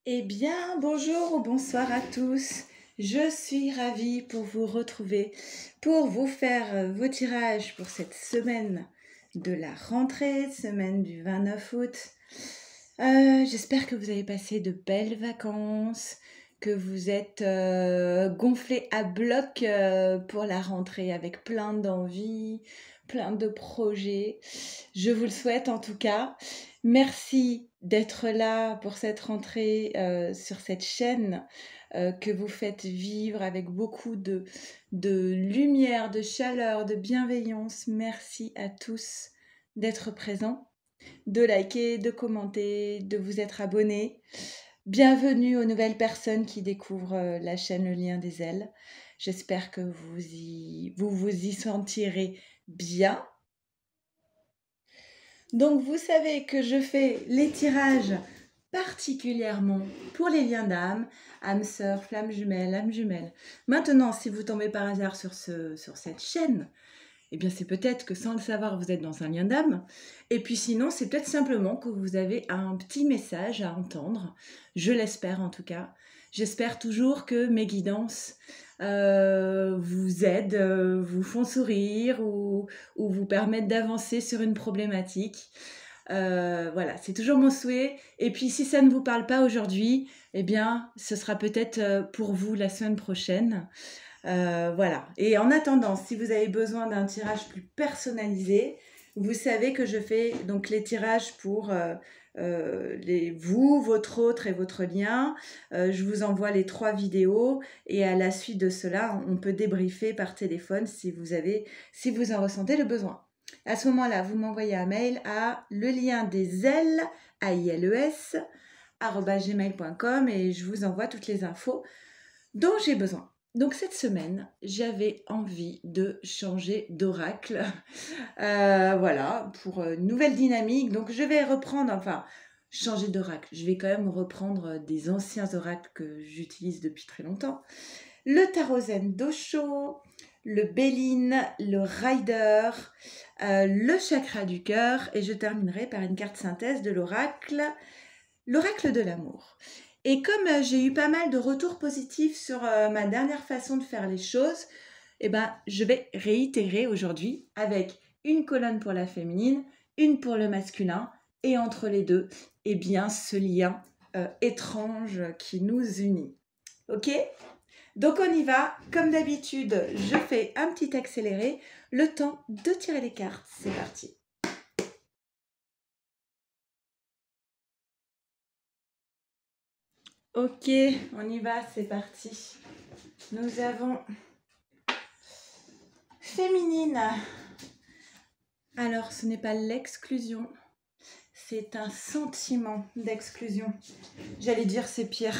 Eh bien, bonjour ou bonsoir à tous. Je suis ravie pour vous retrouver, pour vous faire vos tirages pour cette semaine de la rentrée, semaine du 29 août. J'espère que vous avez passé de belles vacances, que vous êtes gonflés à bloc pour la rentrée avec plein d'envie, plein de projets. Je vous le souhaite en tout cas. Merci d'être là pour cette rentrée sur cette chaîne que vous faites vivre avec beaucoup de lumière, de chaleur, de bienveillance. Merci à tous d'être présents, de liker, de commenter, de vous être abonnés. Bienvenue aux nouvelles personnes qui découvrent la chaîne Le Lien des Ailes. J'espère que vous vous y sentirez bien. Donc vous savez que je fais les tirages particulièrement pour les liens d'âme, âme sœur, flamme jumelle, âme jumelle. Maintenant, si vous tombez par hasard sur cette chaîne, eh bien c'est peut-être que sans le savoir, vous êtes dans un lien d'âme. Et puis sinon, c'est peut-être simplement que vous avez un petit message à entendre. Je l'espère en tout cas. J'espère toujours que mes guidances vous aident, vous font sourire ou vous permettent d'avancer sur une problématique. Voilà, c'est toujours mon souhait. Et puis si ça ne vous parle pas aujourd'hui, eh bien ce sera peut-être pour vous la semaine prochaine. Voilà. Et en attendant, si vous avez besoin d'un tirage plus personnalisé, vous savez que je fais donc les tirages pour vous, votre autre et votre lien. Je vous envoie les 3 vidéos et à la suite de cela, on peut débriefer par téléphone si vous en ressentez le besoin. À ce moment-là, vous m'envoyez un mail à le lien des ailes, AILES, @gmail.com et je vous envoie toutes les infos dont j'ai besoin. Donc cette semaine, j'avais envie de changer d'oracle. Voilà, pour une nouvelle dynamique. Donc je vais changer d'oracle. Je vais quand même reprendre des anciens oracles que j'utilise depuis très longtemps. Le tarot zen d'Osho, le Béline, le Rider, le chakra du cœur. Et je terminerai par une carte synthèse de l'oracle de l'amour. Et comme j'ai eu pas mal de retours positifs sur ma dernière façon de faire les choses, eh ben, je vais réitérer aujourd'hui avec une colonne pour la féminine, une pour le masculin, et entre les deux, eh bien, ce lien étrange qui nous unit. Ok ? Donc on y va. Comme d'habitude, je fais un petit accéléré, le temps de tirer les cartes. C'est parti. Ok, on y va, c'est parti. Nous avons féminine. Alors, ce n'est pas l'exclusion, c'est un sentiment d'exclusion. J'allais dire c'est pire.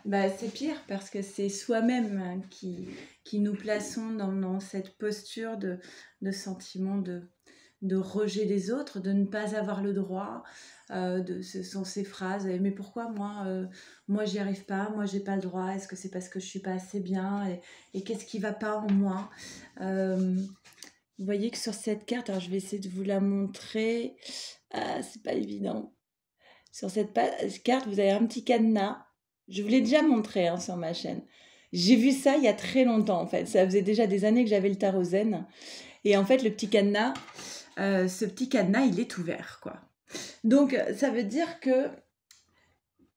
C'est pire parce que c'est soi-même qui nous plaçons dans cette posture de sentiment de rejet des autres, de ne pas avoir le droit. Ce sont ces phrases, mais pourquoi moi j'y arrive pas, moi j'ai pas le droit, est-ce que c'est parce que je suis pas assez bien et qu'est-ce qui va pas en moi. Vous voyez que sur cette carte, alors je vais essayer de vous la montrer, c'est pas évident. Sur cette carte, vous avez un petit cadenas. Je vous l'ai déjà montré sur ma chaîne. J'ai vu ça il y a très longtemps en fait. Ça faisait déjà des années que j'avais le tarot zen. Et en fait, le petit cadenas, ce petit cadenas, il est ouvert, quoi. Donc, ça veut dire que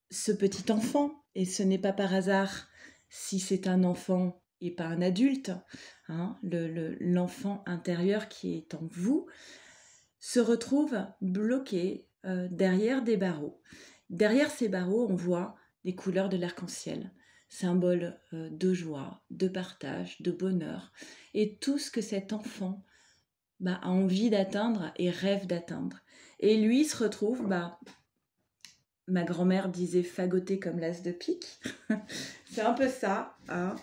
ce petit enfant, et ce n'est pas par hasard si c'est un enfant et pas un adulte, hein, l'enfant intérieur qui est en vous, se retrouve bloqué derrière des barreaux. Derrière ces barreaux, on voit des couleurs de l'arc-en-ciel, symbole de joie, de partage, de bonheur, et tout ce que cet enfant a envie d'atteindre et rêve d'atteindre. Et lui se retrouve, ma grand-mère disait fagoté comme l'as de pique. C'est un peu ça, hein.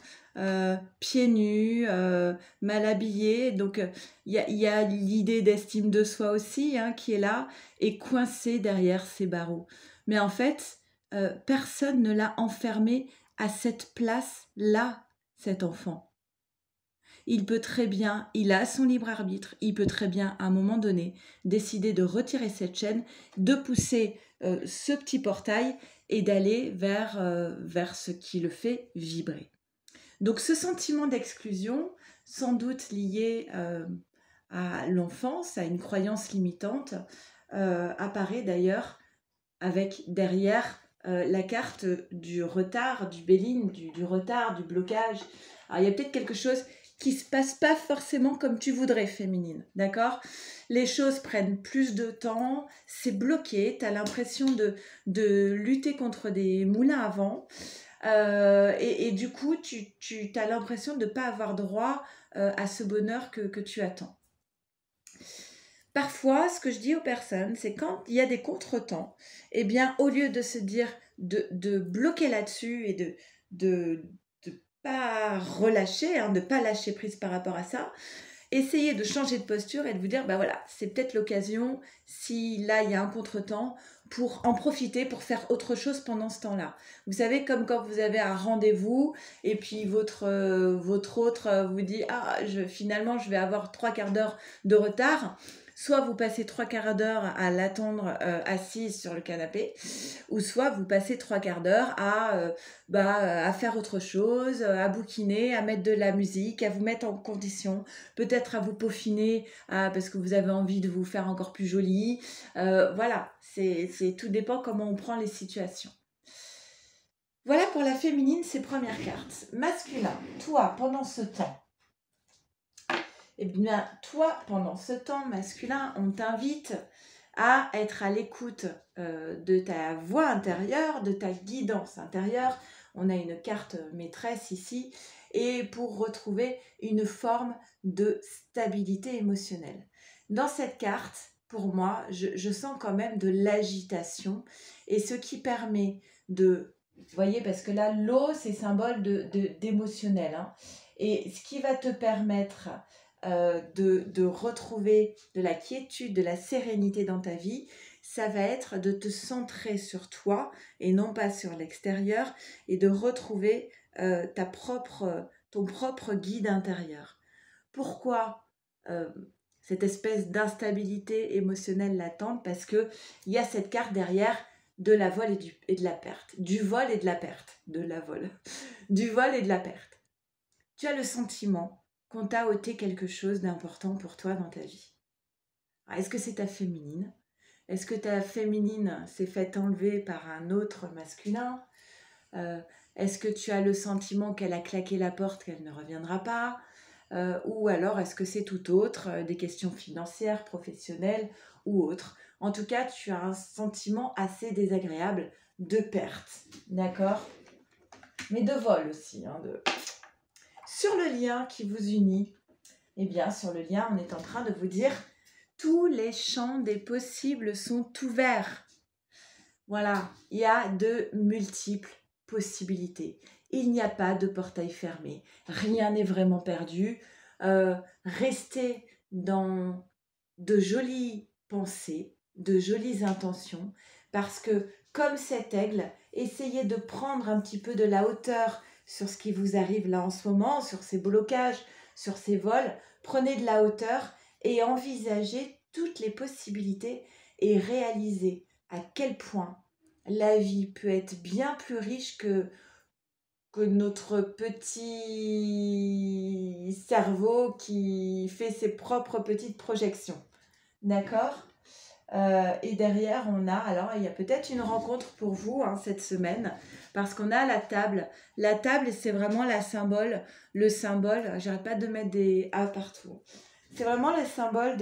Pieds nus, mal habillé. Donc, il y a l'idée d'estime de soi aussi qui est là et coincé derrière ces barreaux. Mais en fait, personne ne l'a enfermé à cette place-là, cet enfant. Il peut très bien, il a son libre arbitre, il peut très bien, à un moment donné, décider de retirer cette chaîne, de pousser ce petit portail et d'aller vers ce qui le fait vibrer. Donc ce sentiment d'exclusion, sans doute lié à l'enfance, à une croyance limitante, apparaît d'ailleurs avec derrière la carte du retard, du Béline, du retard, du blocage. Alors il y a peut-être quelque chose qui ne se passe pas forcément comme tu voudrais, féminine, d'accord? Les choses prennent plus de temps, c'est bloqué, tu as l'impression de lutter contre des moulins à vent, et du coup, tu as l'impression de ne pas avoir droit à ce bonheur que tu attends. Parfois, ce que je dis aux personnes, c'est quand il y a des contretemps, eh bien, au lieu de se dire de bloquer là-dessus et de pas relâcher, de pas lâcher prise par rapport à ça, essayez de changer de posture et de vous dire, bah voilà, c'est peut-être l'occasion, si là il y a un contretemps, pour en profiter, pour faire autre chose pendant ce temps-là. Vous savez, comme quand vous avez un rendez-vous et puis votre autre vous dit, finalement je vais avoir 3/4 d'heure de retard. Soit vous passez 3/4 d'heure à l'attendre assise sur le canapé, ou soit vous passez 3/4 d'heure à faire autre chose, à bouquiner, à mettre de la musique, à vous mettre en condition, peut-être à vous peaufiner parce que vous avez envie de vous faire encore plus jolie. Voilà, tout dépend comment on prend les situations. Voilà pour la féminine, ces premières cartes. Masculin, toi, pendant ce temps, masculin, on t'invite à être à l'écoute de ta voix intérieure, de ta guidance intérieure. On a une carte maîtresse ici, et pour retrouver une forme de stabilité émotionnelle. Dans cette carte, pour moi, je sens quand même de l'agitation, et ce qui permet de... Vous voyez, parce que là, l'eau, c'est symbole d'émotionnel. Et ce qui va te permettre de retrouver de la quiétude, de la sérénité dans ta vie, ça va être de te centrer sur toi et non pas sur l'extérieur, et de retrouver ton propre guide intérieur. Pourquoi cette espèce d'instabilité émotionnelle latente? Parce qu'il y a cette carte derrière de la vol et de la perte. Du vol et de la perte. De la vol. Du vol et de la perte. Tu as le sentiment qu'on t'a ôté quelque chose d'important pour toi dans ta vie. Est-ce que c'est ta féminine? Est-ce que ta féminine s'est fait enlever par un autre masculin? Est-ce que tu as le sentiment qu'elle a claqué la porte, qu'elle ne reviendra pas? Ou alors est-ce que c'est tout autre, des questions financières, professionnelles ou autres? En tout cas, tu as un sentiment assez désagréable de perte, d'accord? Mais de vol aussi, Sur le lien qui vous unit, eh bien, sur le lien, on est en train de vous dire tous les champs des possibles sont ouverts. Voilà, il y a de multiples possibilités. Il n'y a pas de portail fermé. Rien n'est vraiment perdu. Restez dans de jolies pensées, de jolies intentions, parce que comme cet aigle, essayez de prendre un petit peu de la hauteur sur ce qui vous arrive là en ce moment, sur ces blocages, sur ces vols. Prenez de la hauteur et envisagez toutes les possibilités et réalisez à quel point la vie peut être bien plus riche que notre petit cerveau qui fait ses propres petites projections. D'accord? Et derrière, alors il y a peut-être une rencontre pour vous cette semaine, parce qu'on a la table. La table, c'est vraiment le symbole, j'arrête pas de mettre des A partout. C'est vraiment le symbole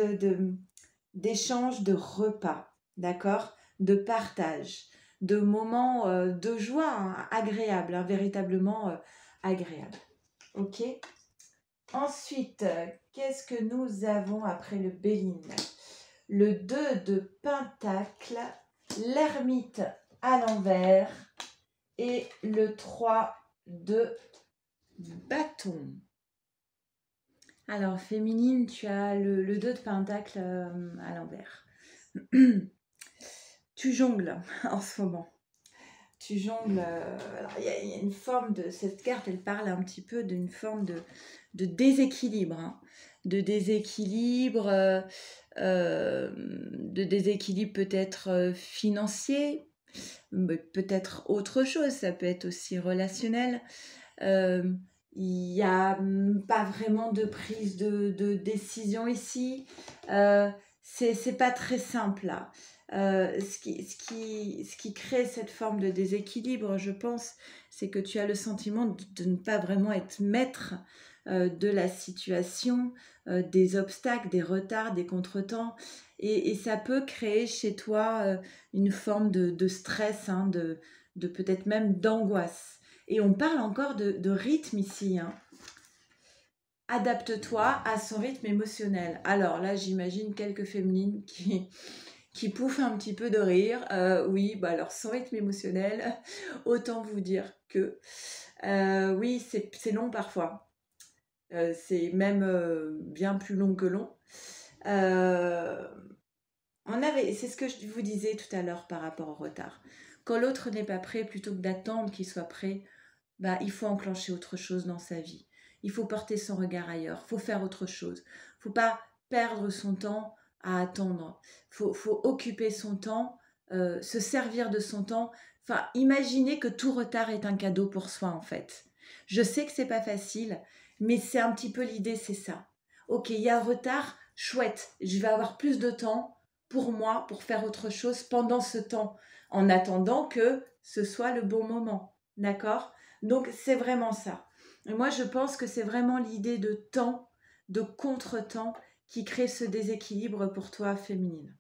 d'échange, de repas, d'accord? De partage, de moments de joie agréables, véritablement agréables. Ok? Ensuite, qu'est-ce que nous avons après le Béline? Le 2 de Pentacle, l'ermite à l'envers et le 3 de Bâton. Alors, féminine, tu as le 2 de Pentacle à l'envers. Tu jongles en ce moment. Tu jongles. Alors, il y a une forme de... Cette carte, elle parle un petit peu d'une forme de déséquilibre. De déséquilibre peut-être financier, mais peut-être autre chose, ça peut être aussi relationnel. Euh, il n'y a pas vraiment de prise de décision ici. C'est pas très simple là. Ce qui crée cette forme de déséquilibre, je pense, c'est que tu as le sentiment de ne pas vraiment être maître de la situation, des obstacles, des retards, des contretemps. Et ça peut créer chez toi une forme de stress, hein, de peut-être même d'angoisse. Et on parle encore de rythme ici, hein. Adapte-toi à son rythme émotionnel. Alors là, j'imagine quelques féminines qui pouffent un petit peu de rire. Oui, bah alors son rythme émotionnel, autant vous dire que oui, c'est long parfois. C'est même bien plus long que long. C'est ce que je vous disais tout à l'heure par rapport au retard. Quand l'autre n'est pas prêt, plutôt que d'attendre qu'il soit prêt, bah, il faut enclencher autre chose dans sa vie. Il faut porter son regard ailleurs. Il faut faire autre chose. Il ne faut pas perdre son temps à attendre. Faut occuper son temps, se servir de son temps. Enfin, imaginez que tout retard est un cadeau pour soi, en fait. Je sais que c'est pas facile, mais c'est un petit peu l'idée, c'est ça. Ok, il y a un retard, chouette. Je vais avoir plus de temps pour moi, pour faire autre chose pendant ce temps, en attendant que ce soit le bon moment. D'accord? Donc, c'est vraiment ça. Et moi, je pense que c'est vraiment l'idée de temps, de contre-temps, qui crée ce déséquilibre pour toi féminine.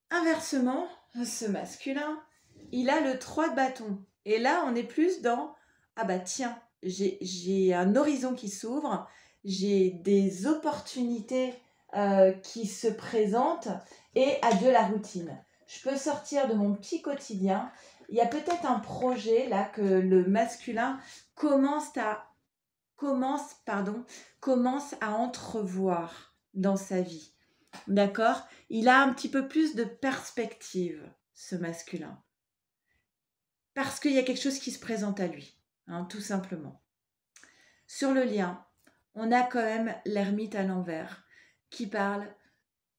Inversement, ce masculin, il a le 3 de bâton. Et là, on est plus dans, ah bah tiens, j'ai un horizon qui s'ouvre, j'ai des opportunités qui se présentent et adieu la routine. Je peux sortir de mon petit quotidien. Il y a peut-être un projet là que le masculin commence commence à entrevoir dans sa vie. D'accord? Il a un petit peu plus de perspective, ce masculin. Parce qu'il y a quelque chose qui se présente à lui, hein, tout simplement. Sur le lien, on a quand même l'ermite à l'envers qui parle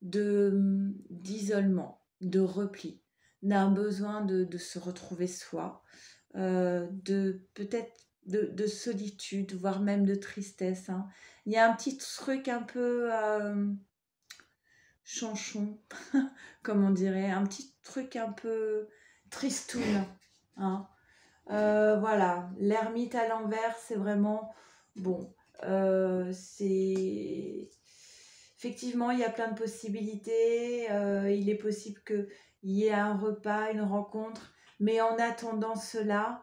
d'isolement, de repli, d'un besoin de se retrouver soi, de peut-être de solitude, voire même de tristesse, hein. Il y a un petit truc un peu chanchon, comme on dirait, un petit truc un peu tristoun, hein. Voilà, l'ermite à l'envers, c'est vraiment bon. C'est effectivement, il y a plein de possibilités. Il est possible qu'il y ait un repas, une rencontre, mais en attendant cela,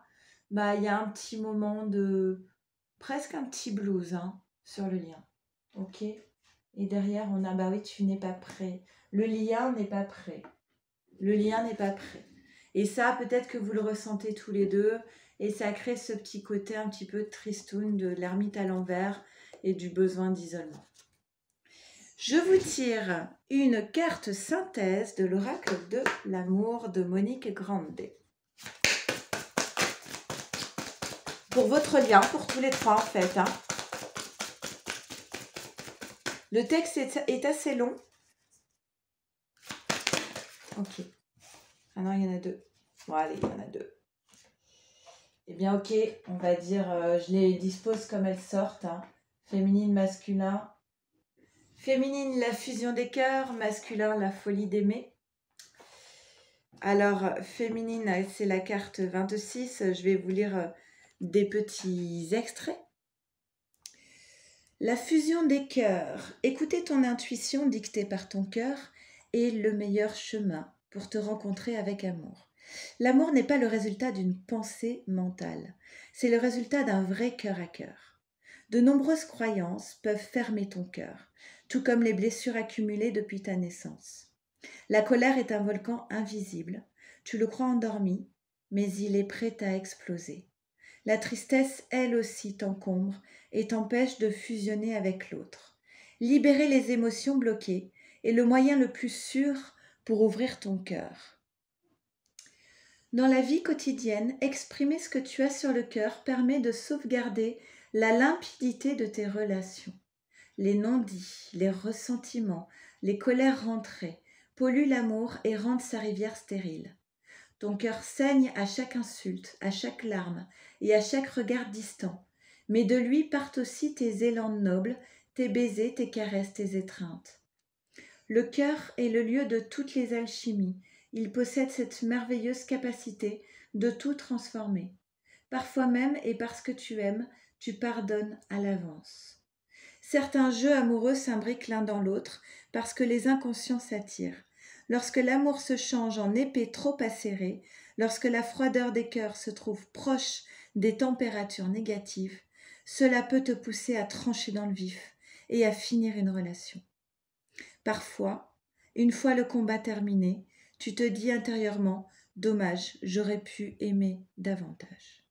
bah il y a un petit moment de presque un petit blues, hein, sur le lien. Ok. Et derrière, on a bah oui, tu n'es pas prêt. Le lien n'est pas prêt. Le lien n'est pas prêt. Et ça, peut-être que vous le ressentez tous les deux. Et ça crée ce petit côté un petit peu tristoun de l'ermite à l'envers et du besoin d'isolement. Je vous tire une carte synthèse de l'oracle de l'amour de Monique Grandet. Pour votre lien, pour tous les trois en fait, hein. Le texte est assez long. Ok. Ah non, il y en a deux. Bon, allez, il y en a deux. Eh bien, ok, on va dire, je les dispose comme elles sortent, hein. Féminine, masculin. Féminine, la fusion des cœurs. Masculin, la folie d'aimer. Alors, féminine, c'est la carte 26. Je vais vous lire des petits extraits. La fusion des cœurs. Écouter ton intuition dictée par ton cœur est le meilleur chemin pour te rencontrer avec amour. L'amour n'est pas le résultat d'une pensée mentale, c'est le résultat d'un vrai cœur à cœur. De nombreuses croyances peuvent fermer ton cœur, tout comme les blessures accumulées depuis ta naissance. La colère est un volcan invisible, tu le crois endormi, mais il est prêt à exploser. La tristesse, elle aussi, t'encombre et t'empêche de fusionner avec l'autre. Libérer les émotions bloquées est le moyen le plus sûr pour ouvrir ton cœur. Dans la vie quotidienne, exprimer ce que tu as sur le cœur permet de sauvegarder la limpidité de tes relations. Les non-dits, les ressentiments, les colères rentrées polluent l'amour et rendent sa rivière stérile. Ton cœur saigne à chaque insulte, à chaque larme et à chaque regard distant. Mais de lui partent aussi tes élans nobles, tes baisers, tes caresses, tes étreintes. Le cœur est le lieu de toutes les alchimies. Il possède cette merveilleuse capacité de tout transformer. Parfois même, et parce que tu aimes, tu pardonnes à l'avance. Certains jeux amoureux s'imbriquent l'un dans l'autre parce que les inconscients s'attirent. Lorsque l'amour se change en épée trop acérée, lorsque la froideur des cœurs se trouve proche des températures négatives, cela peut te pousser à trancher dans le vif et à finir une relation. Parfois, une fois le combat terminé, tu te dis intérieurement « Dommage, j'aurais pu aimer davantage ».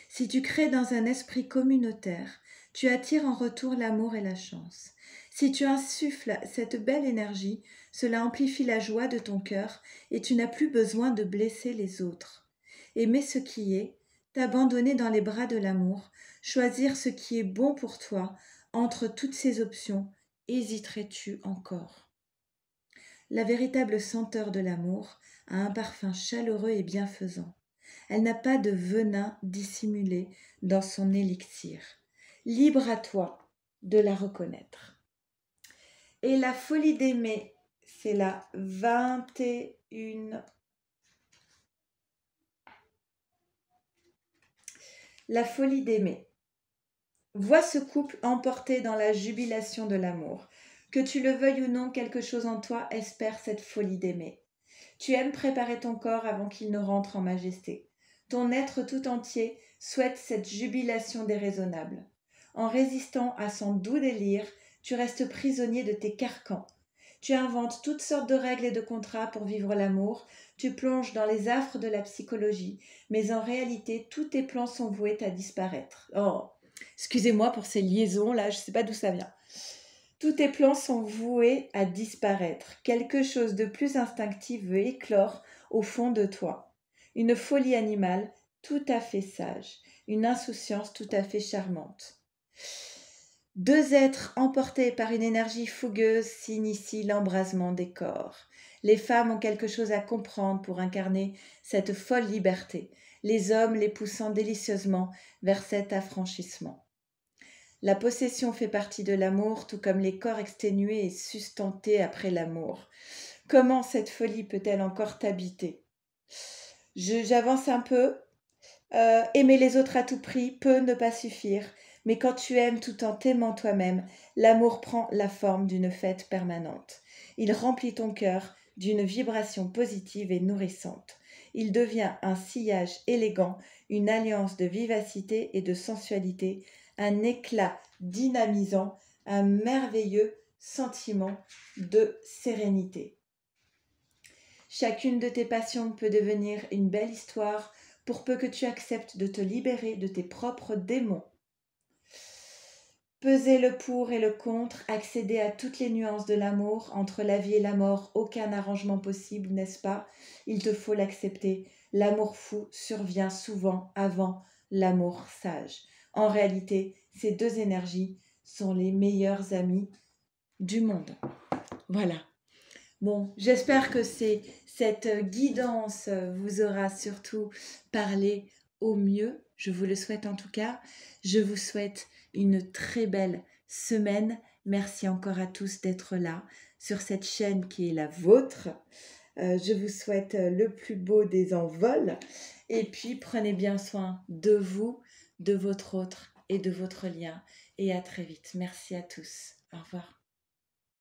Si tu crées dans un esprit communautaire, tu attires en retour l'amour et la chance. Si tu insuffles cette belle énergie, cela amplifie la joie de ton cœur et tu n'as plus besoin de blesser les autres. Aimer ce qui est, t'abandonner dans les bras de l'amour, choisir ce qui est bon pour toi, entre toutes ces options, hésiterais-tu encore ? La véritable senteur de l'amour a un parfum chaleureux et bienfaisant. Elle n'a pas de venin dissimulé dans son élixir. Libre à toi de la reconnaître. Et la folie d'aimer, c'est la 21. La folie d'aimer. Vois ce couple emporté dans la jubilation de l'amour. Que tu le veuilles ou non, quelque chose en toi espère cette folie d'aimer. Tu aimes préparer ton corps avant qu'il ne rentre en majesté. Ton être tout entier souhaite cette jubilation déraisonnable. En résistant à son doux délire, tu restes prisonnier de tes carcans. Tu inventes toutes sortes de règles et de contrats pour vivre l'amour, tu plonges dans les affres de la psychologie, mais en réalité, tous tes plans sont voués à disparaître. Oh, excusez-moi pour ces liaisons, là, je ne sais pas d'où ça vient. Tous tes plans sont voués à disparaître. Quelque chose de plus instinctif veut éclore au fond de toi. Une folie animale tout à fait sage, une insouciance tout à fait charmante. Deux êtres emportés par une énergie fougueuse s'initient l'embrasement des corps. Les femmes ont quelque chose à comprendre pour incarner cette folle liberté, les hommes les poussant délicieusement vers cet affranchissement. La possession fait partie de l'amour, tout comme les corps exténués et sustentés après l'amour. Comment cette folie peut-elle encore t'habiter ? J'avance un peu. Aimer les autres à tout prix peut ne pas suffire, mais quand tu aimes tout en t'aimant toi-même, l'amour prend la forme d'une fête permanente. Il remplit ton cœur d'une vibration positive et nourrissante. Il devient un sillage élégant, une alliance de vivacité et de sensualité, un éclat dynamisant, un merveilleux sentiment de sérénité. Chacune de tes passions peut devenir une belle histoire pour peu que tu acceptes de te libérer de tes propres démons. Peser le pour et le contre, accéder à toutes les nuances de l'amour, entre la vie et la mort, aucun arrangement possible, n'est-ce pas ? Il te faut l'accepter. L'amour fou survient souvent avant l'amour sage. En réalité, ces deux énergies sont les meilleures amies du monde. Voilà. Bon, j'espère que cette guidance vous aura surtout parlé au mieux. Je vous le souhaite en tout cas. Je vous souhaite une très belle semaine. Merci encore à tous d'être là sur cette chaîne qui est la vôtre. Je vous souhaite le plus beau des envols. Et puis, prenez bien soin de vous, de votre autre et de votre lien. Et à très vite. Merci à tous. Au revoir.